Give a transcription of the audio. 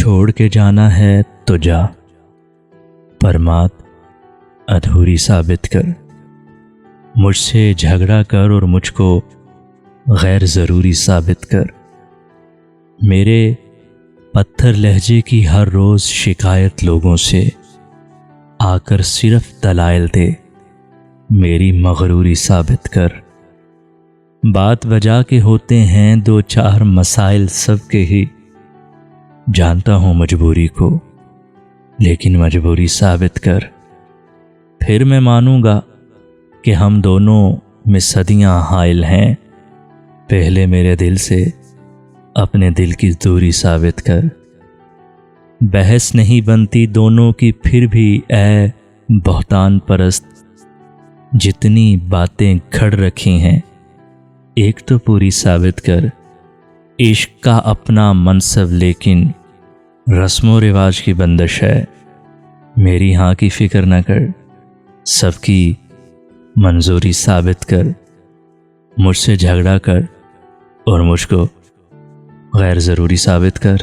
छोड़ के जाना है तो जा, पर बात अधूरी साबित कर। मुझसे झगड़ा कर और मुझको गैर ज़रूरी साबित कर। मेरे पत्थर लहजे की हर रोज़ शिकायत लोगों से, आकर सिर्फ दलाइल दे, मेरी मगरूरी साबित कर। बात वजह के होते हैं दो चार मसाइल सबके ही, जानता हूँ मजबूरी को, लेकिन मजबूरी साबित कर। फिर मैं मानूंगा कि हम दोनों में सदियां हाइल हैं। पहले मेरे दिल से अपने दिल की दूरी साबित कर। बहस नहीं बनती दोनों की फिर भी ऐ बहतान परस्त, जितनी बातें घड़ रखी हैं एक तो पूरी साबित कर। इश्क का अपना मनसब लेकिन रस्मों रिवाज की बंदिश है। मेरी हाँ की फिक्र न कर, सबकी मंजूरी साबित कर। मुझसे झगड़ा कर और मुझको गैर ज़रूरी साबित कर।